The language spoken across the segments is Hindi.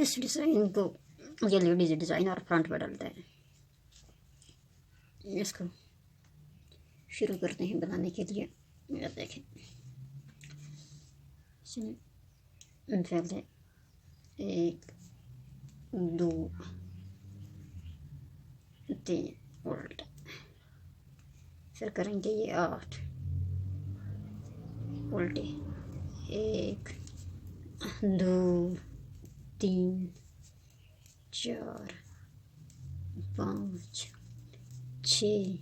इस डिज़ाइन को ये लेडीज डिज़ाइन और फ्रंट पर डालता है। इसको शुरू करते हैं बनाने के लिए। ये देखें, पहले 1 2 3 उल्टा, फिर करेंगे ये 8 उल्टे, 1 2 3 4 5 6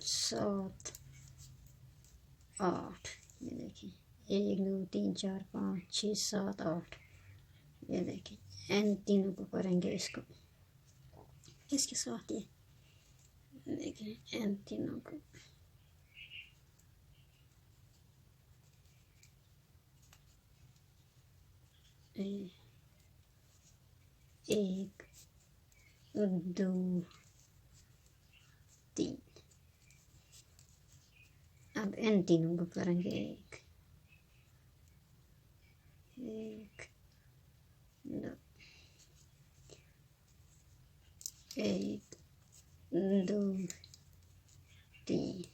7 8। ये देखिए 1 2 3 4 5 6 7 8। ये देखिए इन तीनों को करेंगे इसको इसके साथ। ये देखिए इन तीनों को एक 2 3। अब इन तीनों को करेंगे एक 2 1 2 3।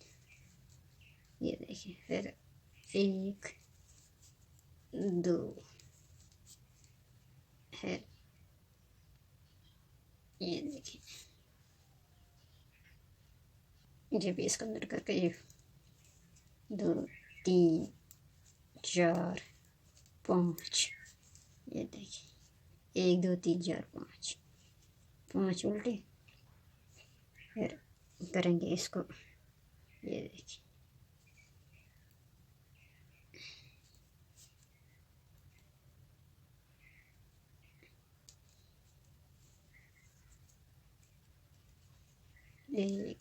ये देखिए फिर 1 2 है। ये देखिए जब इसके अंदर करके 2 3 4 5। ये देखिए 1 2 3 4 5 5 उल्टे, फिर करेंगे इसको। ये देखिए एक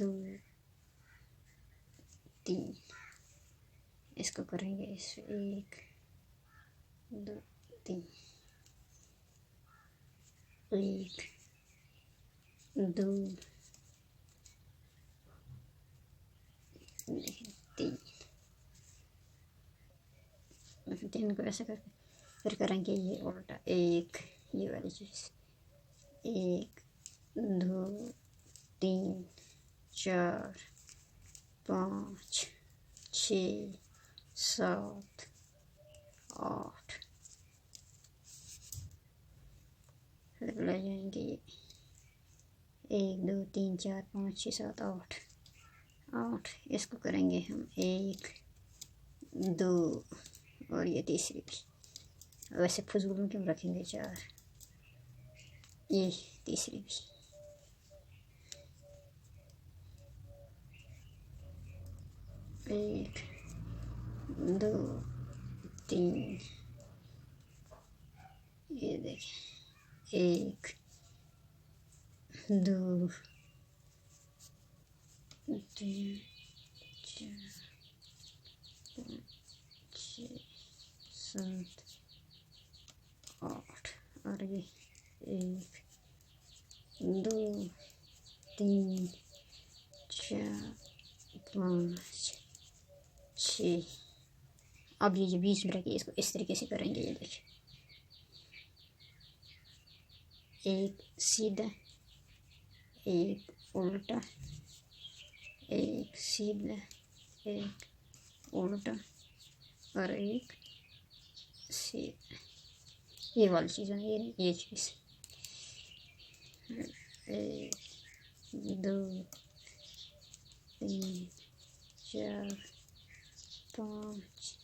2 3। इसको करेंगे इस 1 2 3 1 2 3। तीन को ऐसे करके फिर करेंगे ये उल्टा, एक ये वाली चीज़ 1 2 3 4 5 6 7 8। फिर ले जाएंगे 1 2 3 4 5 6 7 8। इसको करेंगे हम 1 2 और ये तीसरी भी। वैसे फजूल में क्यों रखेंगे 4। ये तीसरी भी 1 2 3। ये देखिए 1 2 3 4 5 6 7 8। और ये 1 2 3 4 5 6। अब ये जो बीच में रखिए इसको इस तरीके से करेंगे। ये देखिए एक सीधा, एक उल्टा, एक सीधा, एक उल्टा और एक सीधा। ये वाली चीज़ है, ये चीज़ 1 2 3 4 5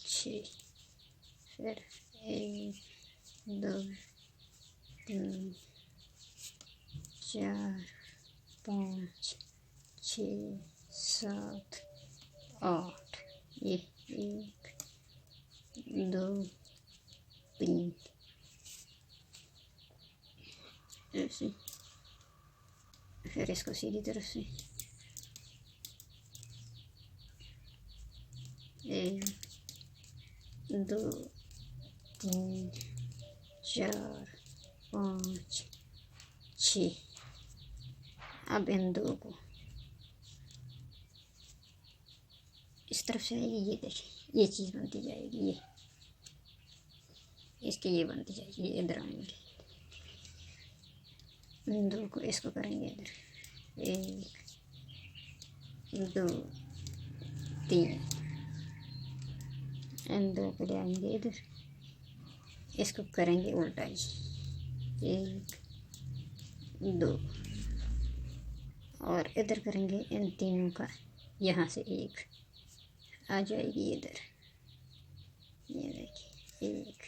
6। फिर 1 2 3 4 5 6 7 8। ये 1 2 3 ऐसे। फिर इसको सीधी तरफ से 1 2 3 4 5 6। अब इन दो को इस तरफ से आएगी। ये देखिए ये चीज़ बनती जाएगी। इसके ये बनती जाएगी, ये इधर आएंगे, इन दो को इसको करेंगे इधर, 1 2 3, इन दो को ले आएंगे इधर, इसको करेंगे उल्टा ही, 1 2, और इधर करेंगे इन तीनों का, यहाँ से एक आ जाएगी इधर, ये देखिए 1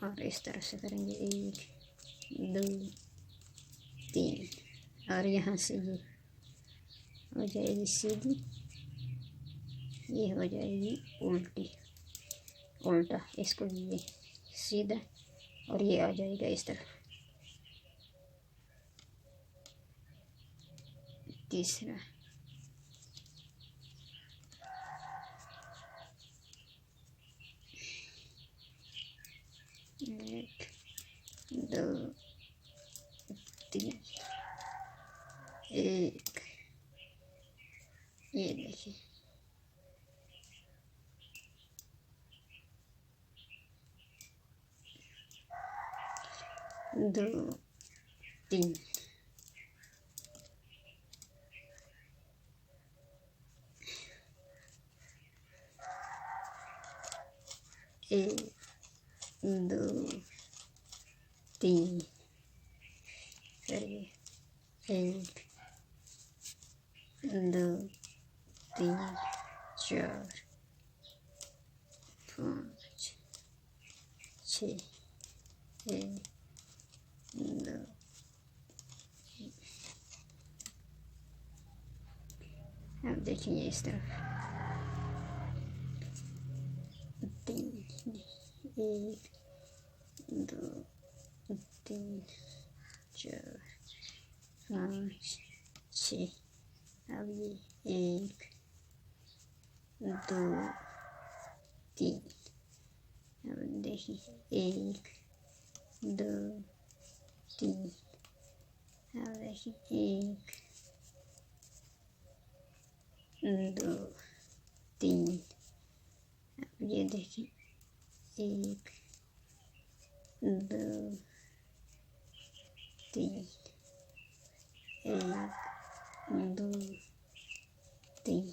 और इस तरह से करेंगे 1 2 3, और यहाँ से ये हो जाएगी सीधी, ये हो जाएगी उल्टी, उल्टा, इसको ये सीधा, और ये आ जाएगा इस तरफ। तीसरा 1 2 3, 1, ये देखिए, 2 3, 1 2 3, करिए 1 2 3 4 5 6, 1 2, अब देखिए इस तरफ 3, 1 2 3 4 5 6, अब ये 1 2 3, अब देखिए 1 2 3, अब देखिए 1 2 3, अब ये देखिए 1 2 3, 1 2 3,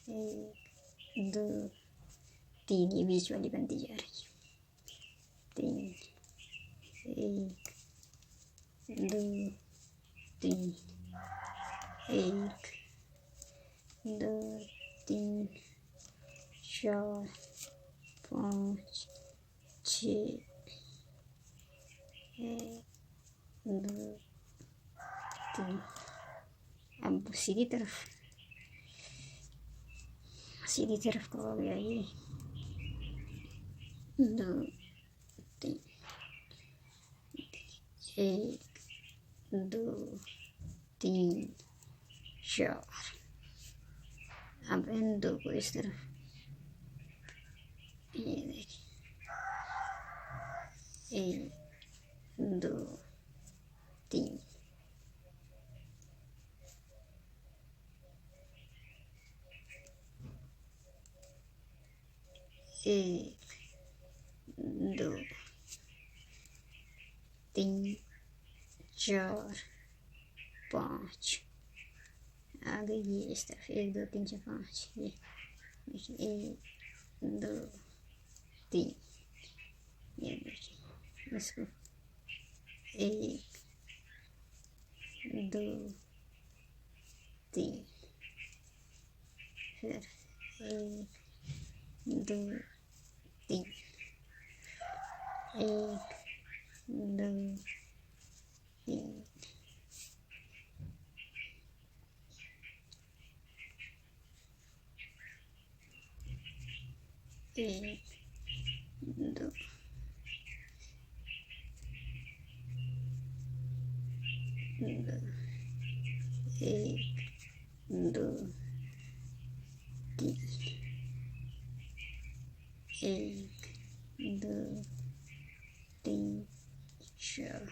1 2 3, ये बीच वाली बनती जा रही है, 3 1 2 3, 1 2 3 4 5 6, 1 2 3, अब सीधी तरफ का हो गया ये, 2 3, 1 2 3 4, अब इन दो को इस तरफ, ये देखिए 1 2 3, 1 2 3 4 5, आ गई ये इस तरफ, 1 2 3 4 5, ये देखिए 1 2 3, ये देखिए इसको 1 2 3, फिर 1 2 3, 1 2 3, 1 2 1 2 3, 1 2 3 4,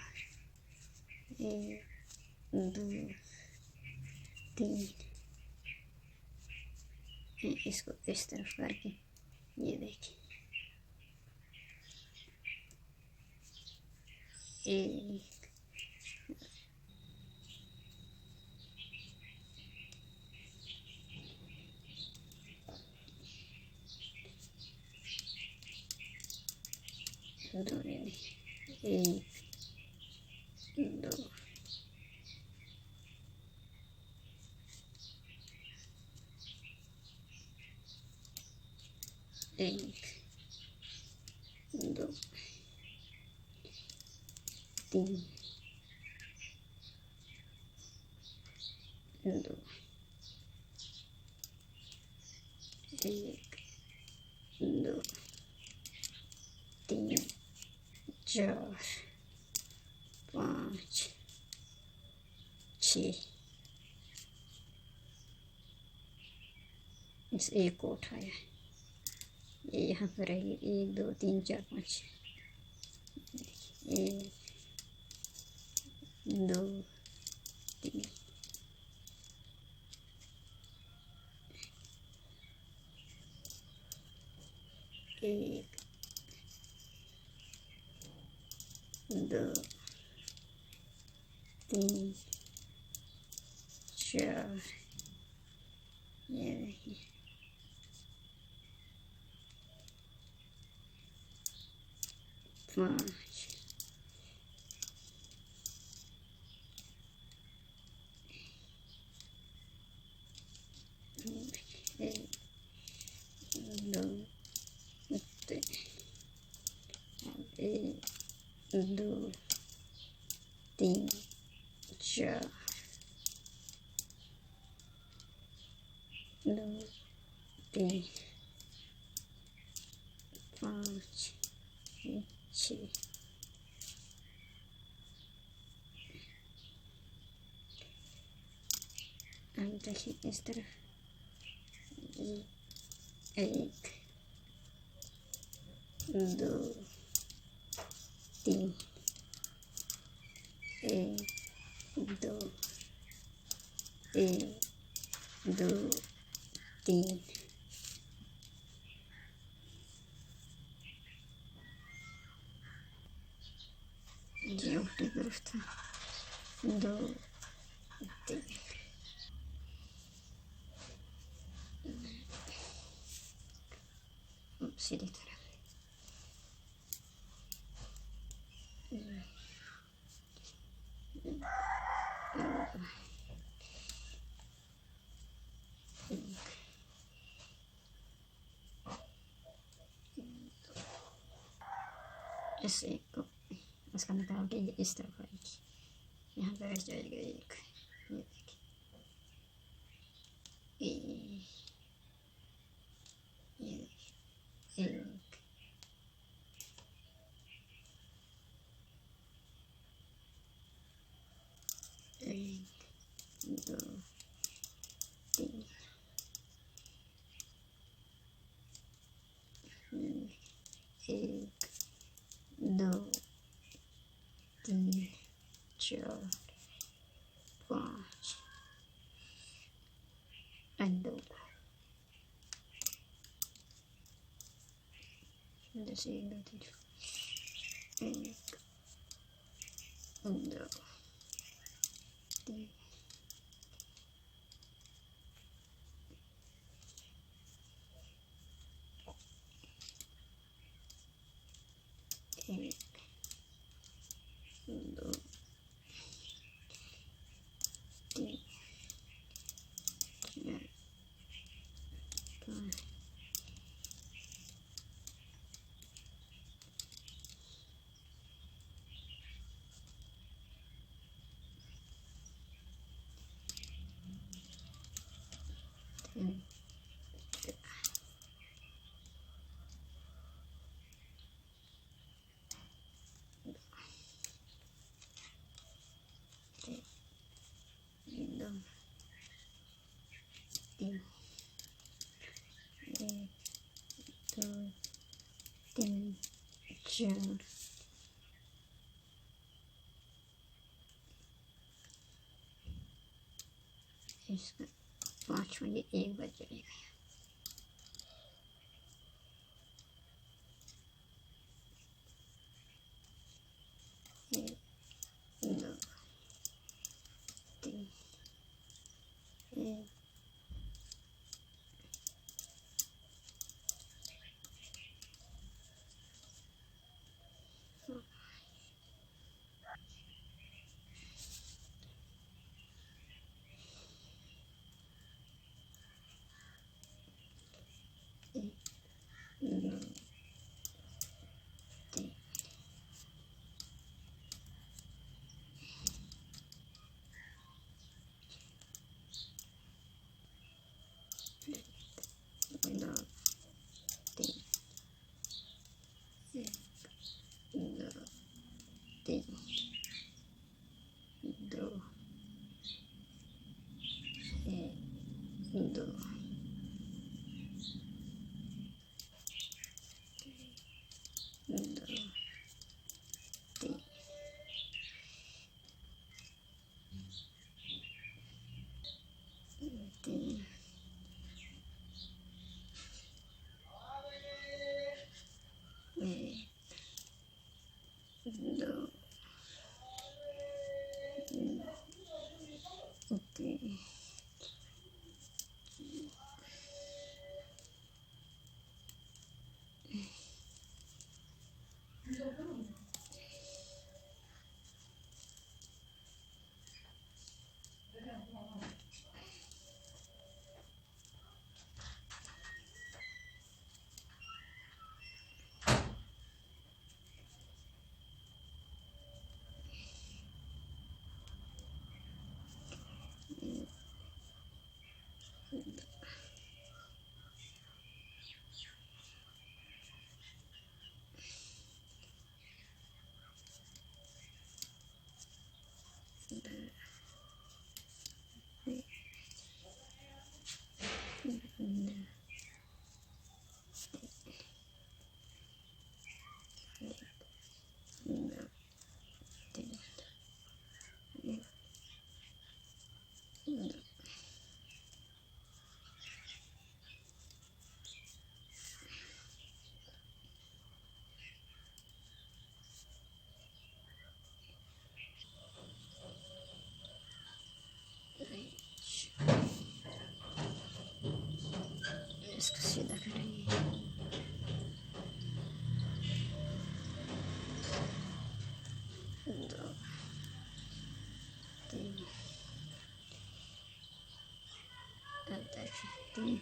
1 2 3 इसको इस तरफ करके ये देखिए, एक दो, एक दो, एक दो तीन दो, एक दो तीन चार पाँच छः, इस एक को उठाया, ये यहाँ पर रहेगी, एक दो तीन चार पाँच, एक दो तीन, एक दो तीन चार, ये देखिए, पाँच, एक दो तीन, एक दो तीन चार, दो तीन पाँच छः, अब देखिए इस तरफ, एक दो तीन, एक दो, एक दो तीन, ये उल्टी तरफ था, दो तीन, सीधी तरफ, इस एक को इसका निकाल के ये इस तरफ आएगी, यहाँ पर रह जाएगा एक, ये देखिए, ये देखिए, एक दो तीन, एक दो तीन चार पाँच दो, जैसे एक दो तीन, एक दो तीन, एक दो तीन चार पाँच तीन दो तीन, एक दो तीन चार, इसका पाँचवा, ये एक बज जाएगा, ओके। इसको सीधा करेंगे। दो, तीन, तीन,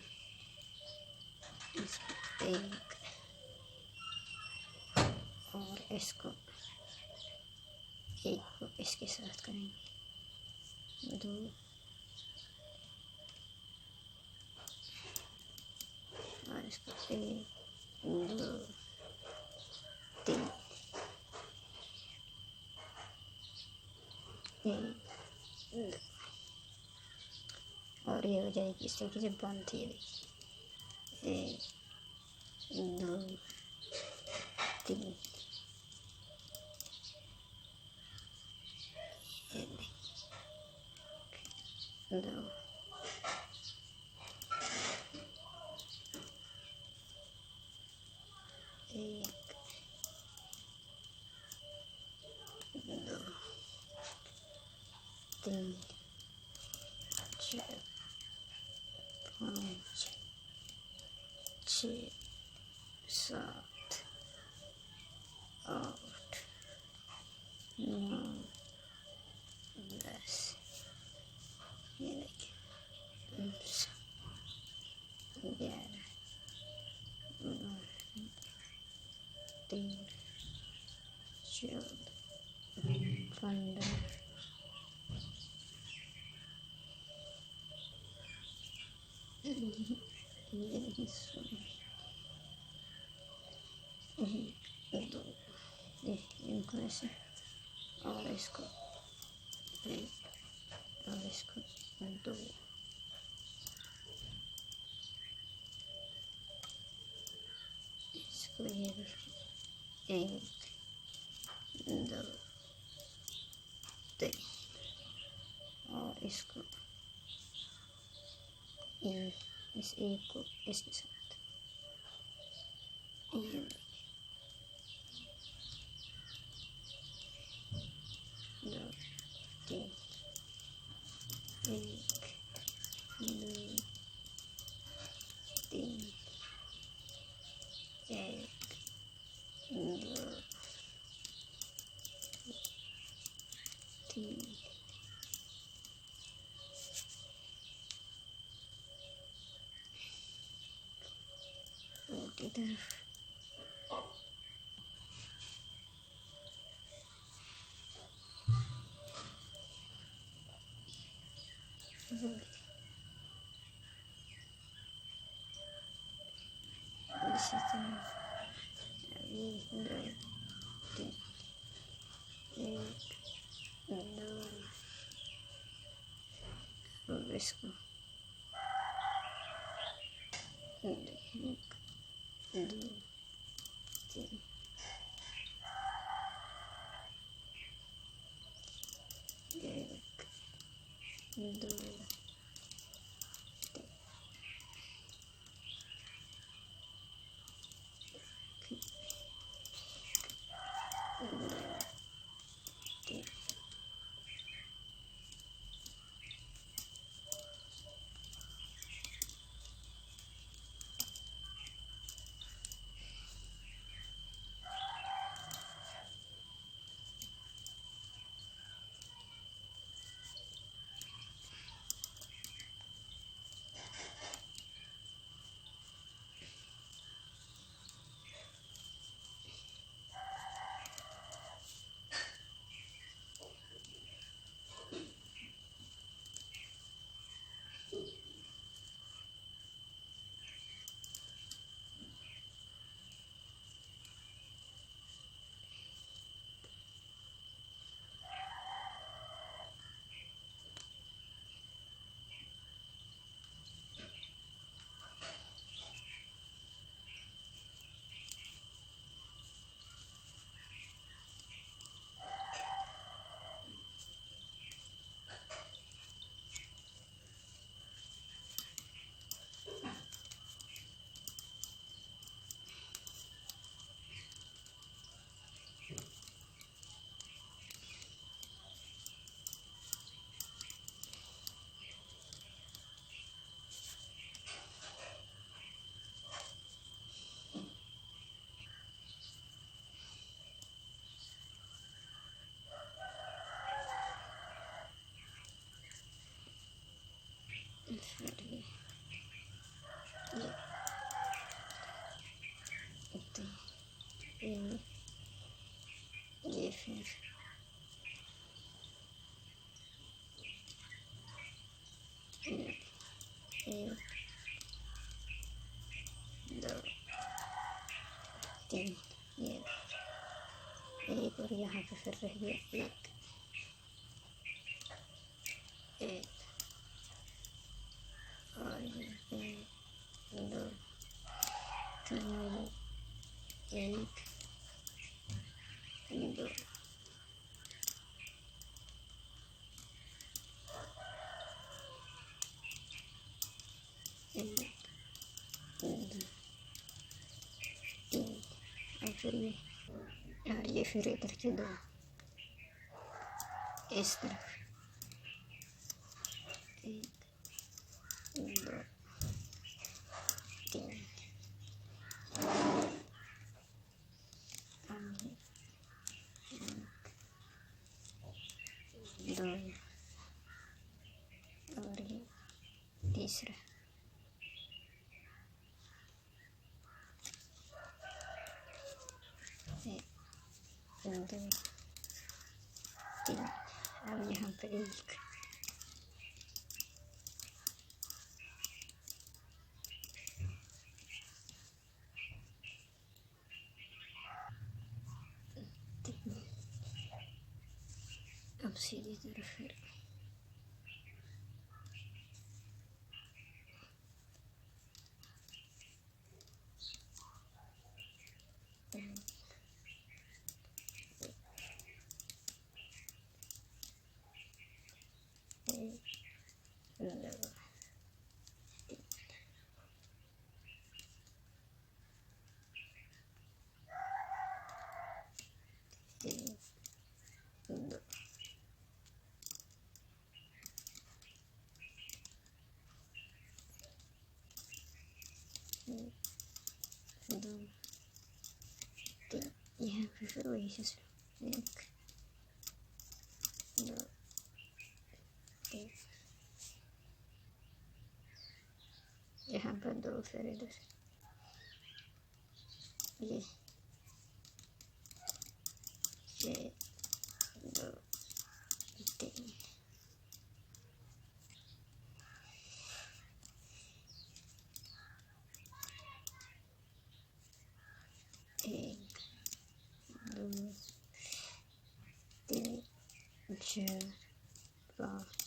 इसको एक और इसको एक को इसके साथ करेंगे। दो, और इसको एक, दो, तीन, एक, दो, और ये हो जाएगी इस तरीके से बंद थी। एक, दो, तीन, दो, एक, दो, तीन, चार, पाँच, छः, सात, आठ, नौ, 10, ये देखिए 11, 12, 13, 14, 15, ये देखिए 16, 2, इनको ऐसे और इसको एक और इसको दो, इसको ये एक, दो, तीन और इसको इस एक को इसके साथ ये दो, तीन, एक, दो, तीन, एक, दो, तीन, उल्टी तरफ इसी तरह एक, दो, तीन, एक, दो और इसको एक, दो, तीन, एक, दो, फिर ये फिर एक दो तीन, ये एक, और यहाँ पे फिर रह गया एक, एक, और ये एक दो तीन, एक दो, एक दो तीन, और फिर ये फिर इधर के दो इस तरफ, एक दो तीन, दो, और ये तीसरा, एक दो तीन, अब यहाँ पे एक, अब सीधी तरफ फिर दो, दो तीन, यहाँ पे फिर वही सिस्टम, एक दो तीन, यहाँ पर दो, फिर इधर ये दो तीन, एक दो तीन चार पाँच,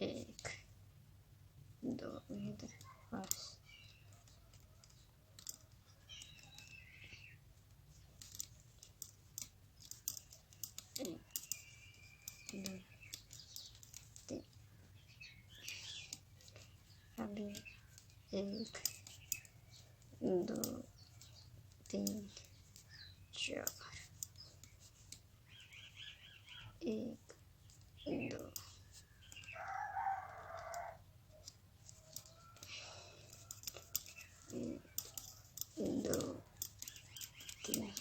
एक दो, इधर बस, एक दो तीन, अभी एक दो तीन चार, एक दो दो तीन, एक दो तीन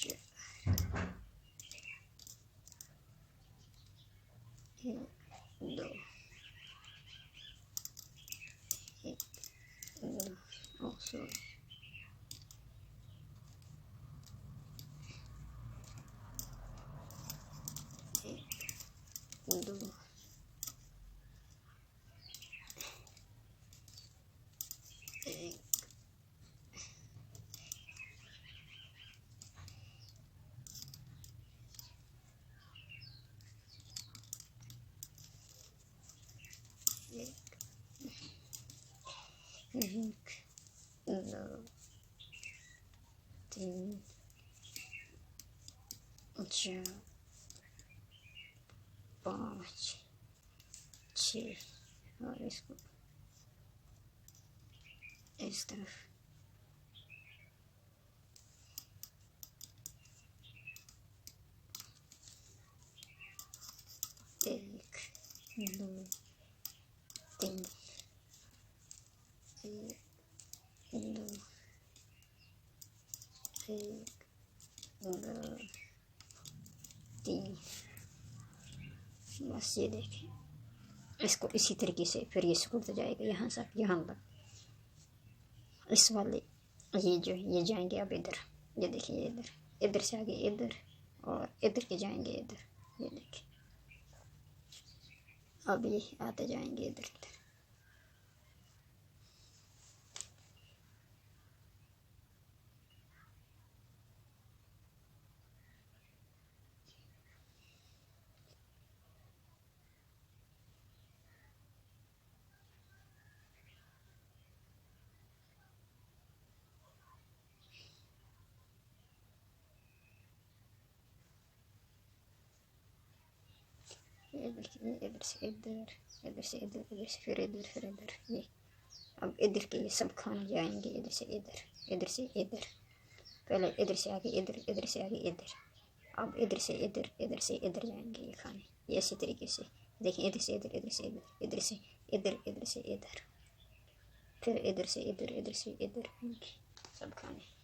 चार, एक दो, एक दो, also एक दो एक एक, दो, तीन, चार, पाँच, छः और इसको इस तरफ एक, दो, तीन, एक, दो, एक, दो, तीन। बस ये देखें, इसको इसी तरीके से फिर ये सिकुड़ता जाएगा यहाँ से यहाँ तक। इस वाले ये जो ये जाएंगे अब इधर, ये देखिए इधर से आगे इधर और इधर के जाएंगे इधर, ये देखिए अब ये आते जाएंगे इधर इधर। ये देखिए इधर से इधर, इधर से इधर, इधर से फिर इधर ये। अब इधर के ये सब खाने जाएंगे इधर से इधर, इधर से इधर, पहले इधर से आगे इधर, इधर से आगे इधर, अब इधर से इधर, इधर से इधर जाएंगे ये खाने। ये इसी तरीके से देखिए, इधर से इधर, इधर से इधर, इधर से इधर, इधर से इधर, फिर इधर से इधर, इधर से इधर आएंगे सब खाने।